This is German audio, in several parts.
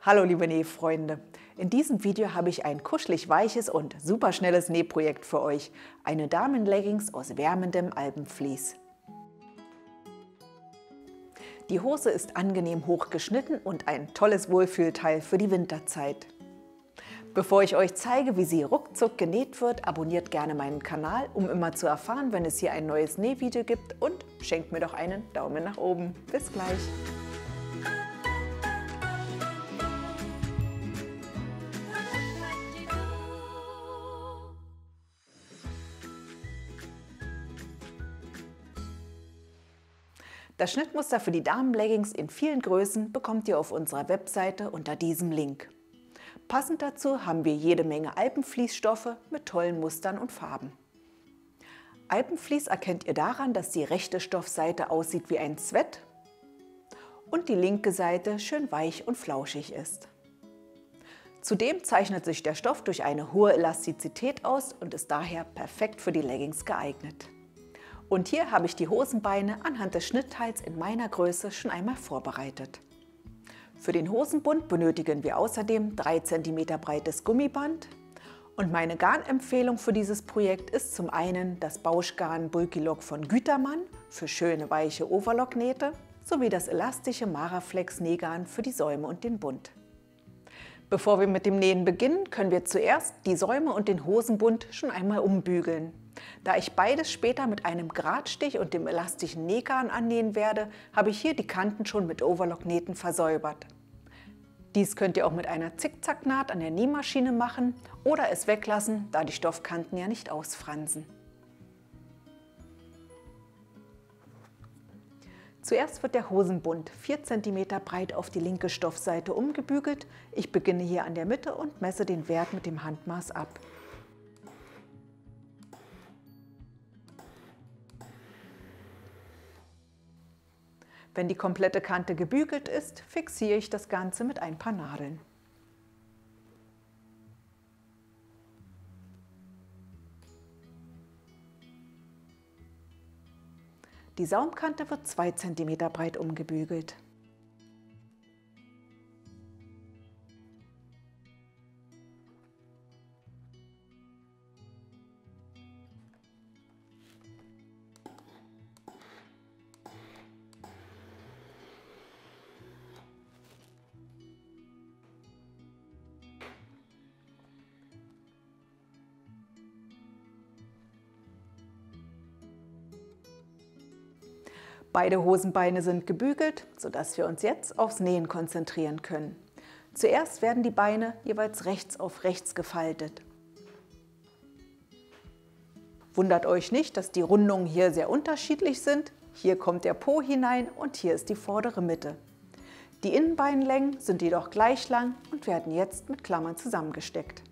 Hallo liebe Nähfreunde! In diesem Video habe ich ein kuschelig weiches und superschnelles Nähprojekt für euch. Eine Damenleggings aus wärmendem Alpenvlies. Die Hose ist angenehm hoch geschnitten und ein tolles Wohlfühlteil für die Winterzeit. Bevor ich euch zeige, wie sie ruckzuck genäht wird, abonniert gerne meinen Kanal, um immer zu erfahren, wenn es hier ein neues Nähvideo gibt, und schenkt mir doch einen Daumen nach oben. Bis gleich! Das Schnittmuster für die Damenleggings in vielen Größen bekommt ihr auf unserer Webseite unter diesem Link. Passend dazu haben wir jede Menge Alpenvliesstoffe mit tollen Mustern und Farben. Alpenvlies erkennt ihr daran, dass die rechte Stoffseite aussieht wie ein Sweat und die linke Seite schön weich und flauschig ist. Zudem zeichnet sich der Stoff durch eine hohe Elastizität aus und ist daher perfekt für die Leggings geeignet. Und hier habe ich die Hosenbeine anhand des Schnittteils in meiner Größe schon einmal vorbereitet. Für den Hosenbund benötigen wir außerdem 3 cm breites Gummiband. Und meine Garnempfehlung für dieses Projekt ist zum einen das Bauschgarn Bulky-Lock von Gütermann für schöne weiche Overlock-Nähte sowie das elastische Maraflex Nähgarn für die Säume und den Bund. Bevor wir mit dem Nähen beginnen, können wir zuerst die Säume und den Hosenbund schon einmal umbügeln. Da ich beides später mit einem Gradstich und dem elastischen Nähgarn annähen werde, habe ich hier die Kanten schon mit Overlock-Nähten versäubert. Dies könnt ihr auch mit einer Zickzacknaht an der Nähmaschine machen oder es weglassen, da die Stoffkanten ja nicht ausfransen. Zuerst wird der Hosenbund 4 cm breit auf die linke Stoffseite umgebügelt. Ich beginne hier an der Mitte und messe den Wert mit dem Handmaß ab. Wenn die komplette Kante gebügelt ist, fixiere ich das Ganze mit ein paar Nadeln. Die Saumkante wird 2 cm breit umgebügelt. Beide Hosenbeine sind gebügelt, sodass wir uns jetzt aufs Nähen konzentrieren können. Zuerst werden die Beine jeweils rechts auf rechts gefaltet. Wundert euch nicht, dass die Rundungen hier sehr unterschiedlich sind. Hier kommt der Po hinein und hier ist die vordere Mitte. Die Innenbeinlängen sind jedoch gleich lang und werden jetzt mit Klammern zusammengesteckt.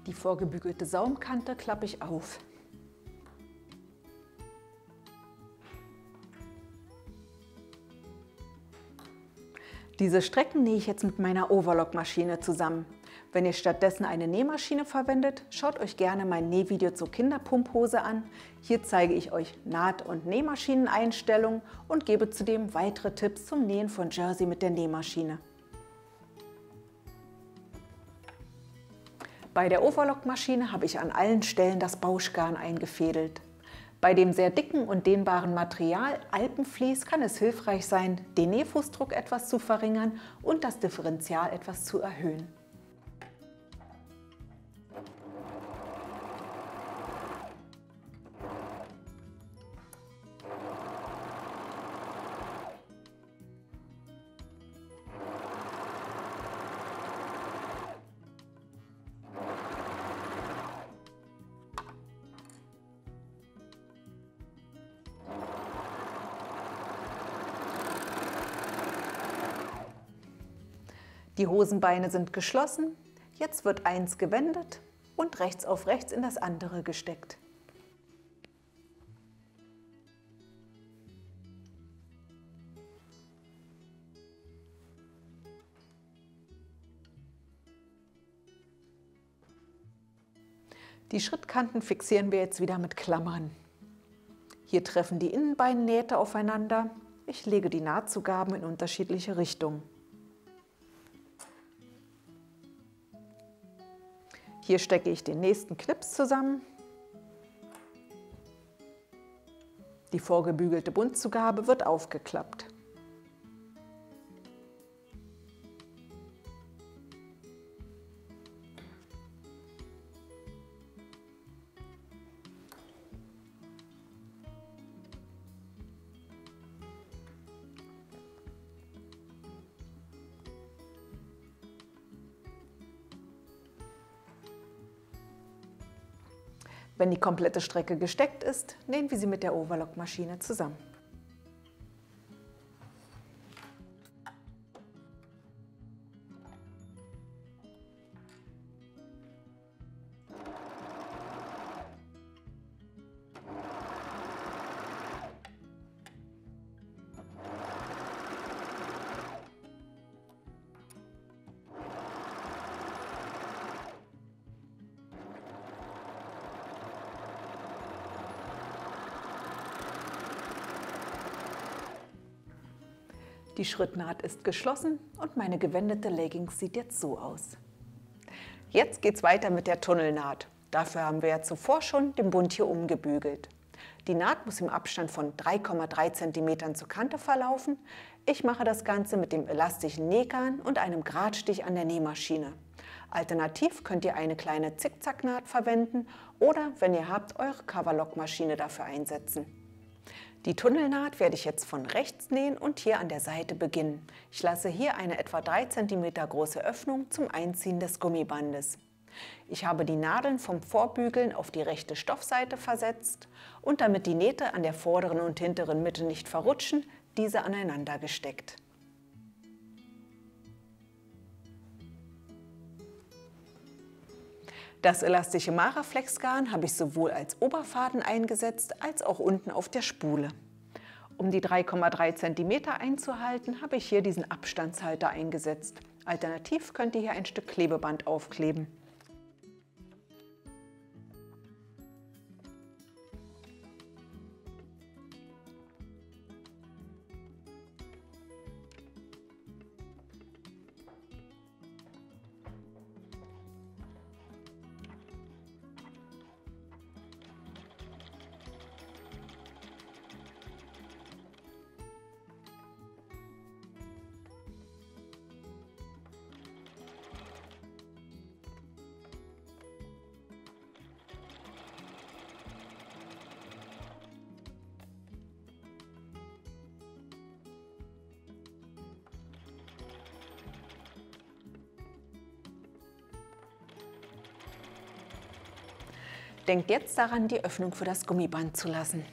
Die vorgebügelte Saumkante klappe ich auf. Diese Strecken nähe ich jetzt mit meiner Overlock-Maschine zusammen. Wenn ihr stattdessen eine Nähmaschine verwendet, schaut euch gerne mein Nähvideo zur Kinderpumphose an. Hier zeige ich euch Naht- und Nähmaschineneinstellungen und gebe zudem weitere Tipps zum Nähen von Jersey mit der Nähmaschine. Bei der Overlock-Maschine habe ich an allen Stellen das Bauschgarn eingefädelt. Bei dem sehr dicken und dehnbaren Material Alpenvlies kann es hilfreich sein, den Nähfußdruck etwas zu verringern und das Differential etwas zu erhöhen. Die Hosenbeine sind geschlossen, jetzt wird eins gewendet und rechts auf rechts in das andere gesteckt. Die Schrittkanten fixieren wir jetzt wieder mit Klammern. Hier treffen die Innenbeinnähte aufeinander. Ich lege die Nahtzugaben in unterschiedliche Richtungen. Hier stecke ich den nächsten Knips zusammen. Die vorgebügelte Buntzugabe wird aufgeklappt. Wenn die komplette Strecke gesteckt ist, nähen wir sie mit der Overlockmaschine zusammen. Die Schrittnaht ist geschlossen und meine gewendete Leggings sieht jetzt so aus. Jetzt geht es weiter mit der Tunnelnaht. Dafür haben wir ja zuvor schon den Bund hier umgebügelt. Die Naht muss im Abstand von 3,3 cm zur Kante verlaufen. Ich mache das Ganze mit dem elastischen Nähgarn und einem Gradstich an der Nähmaschine. Alternativ könnt ihr eine kleine Zickzacknaht verwenden oder, wenn ihr habt, eure Coverlockmaschine dafür einsetzen. Die Tunnelnaht werde ich jetzt von rechts nähen und hier an der Seite beginnen. Ich lasse hier eine etwa 3 cm große Öffnung zum Einziehen des Gummibandes. Ich habe die Nadeln vom Vorbügeln auf die rechte Stoffseite versetzt und damit die Nähte an der vorderen und hinteren Mitte nicht verrutschen, diese aneinander gesteckt. Das elastische Maraflex-Garn habe ich sowohl als Oberfaden eingesetzt, als auch unten auf der Spule. Um die 3,3 cm einzuhalten, habe ich hier diesen Abstandshalter eingesetzt. Alternativ könnt ihr hier ein Stück Klebeband aufkleben. Denkt jetzt daran, die Öffnung für das Gummiband zu lassen.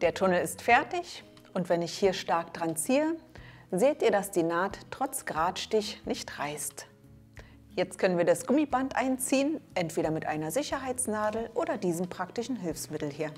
Der Tunnel ist fertig und wenn ich hier stark dran ziehe, seht ihr, dass die Naht trotz Gradstich nicht reißt. Jetzt können wir das Gummiband einziehen, entweder mit einer Sicherheitsnadel oder diesem praktischen Hilfsmittel hier.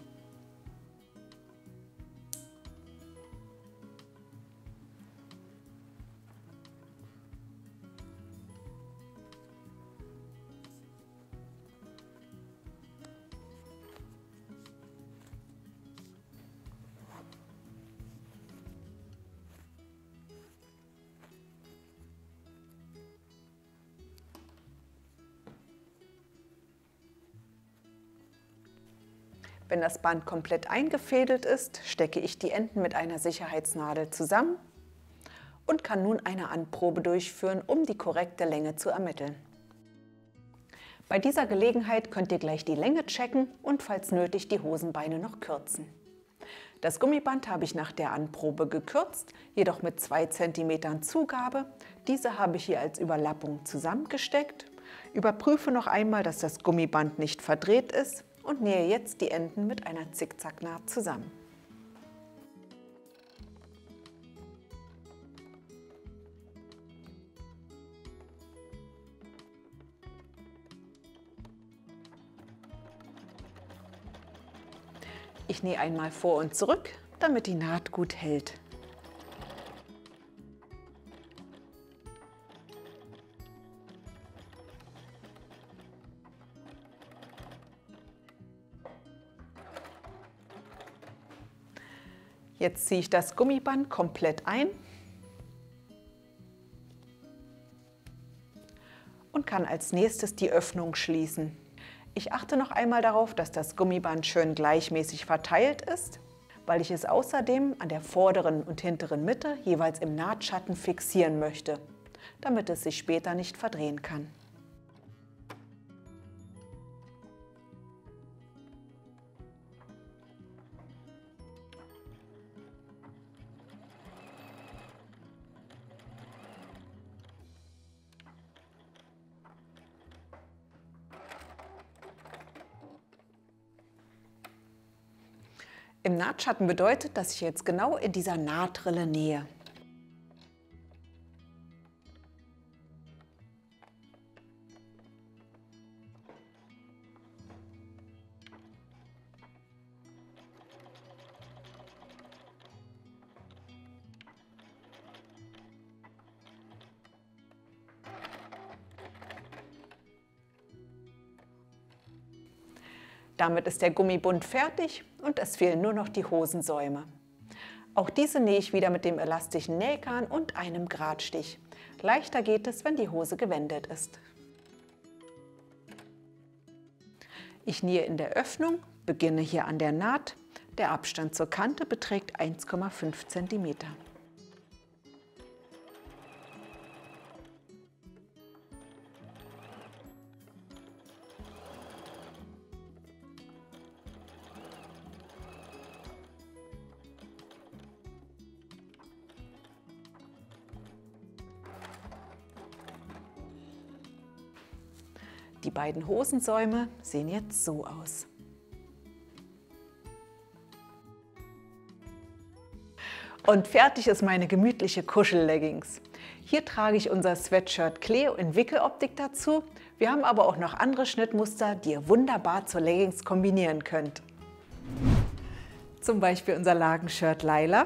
Wenn das Band komplett eingefädelt ist, stecke ich die Enden mit einer Sicherheitsnadel zusammen und kann nun eine Anprobe durchführen, um die korrekte Länge zu ermitteln. Bei dieser Gelegenheit könnt ihr gleich die Länge checken und falls nötig die Hosenbeine noch kürzen. Das Gummiband habe ich nach der Anprobe gekürzt, jedoch mit 2 cm Zugabe. Diese habe ich hier als Überlappung zusammengesteckt. Überprüfe noch einmal, dass das Gummiband nicht verdreht ist und nähe jetzt die Enden mit einer Zickzacknaht zusammen. Ich nähe einmal vor und zurück, damit die Naht gut hält. Jetzt ziehe ich das Gummiband komplett ein und kann als nächstes die Öffnung schließen. Ich achte noch einmal darauf, dass das Gummiband schön gleichmäßig verteilt ist, weil ich es außerdem an der vorderen und hinteren Mitte jeweils im Nahtschatten fixieren möchte, damit es sich später nicht verdrehen kann. Im Nahtschatten bedeutet, dass ich jetzt genau in dieser Nahtrille nähe. Damit ist der Gummibund fertig und es fehlen nur noch die Hosensäume. Auch diese nähe ich wieder mit dem elastischen Nähgarn und einem Gradstich. Leichter geht es, wenn die Hose gewendet ist. Ich nähe in der Öffnung, beginne hier an der Naht. Der Abstand zur Kante beträgt 1,5 cm. Die beiden Hosensäume sehen jetzt so aus. Und fertig ist meine gemütliche Kuschelleggings. Hier trage ich unser Sweatshirt Cleo in Wickeloptik dazu. Wir haben aber auch noch andere Schnittmuster, die ihr wunderbar zur Leggings kombinieren könnt. Zum Beispiel unser Lagenshirt Laila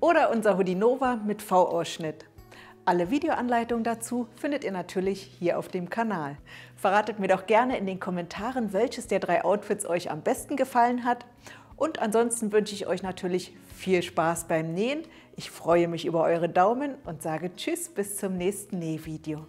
oder unser Hoodie Nova mit V-Ausschnitt. Alle Videoanleitungen dazu findet ihr natürlich hier auf dem Kanal. Verratet mir doch gerne in den Kommentaren, welches der 3 Outfits euch am besten gefallen hat. Und ansonsten wünsche ich euch natürlich viel Spaß beim Nähen. Ich freue mich über eure Daumen und sage Tschüss bis zum nächsten Nähvideo.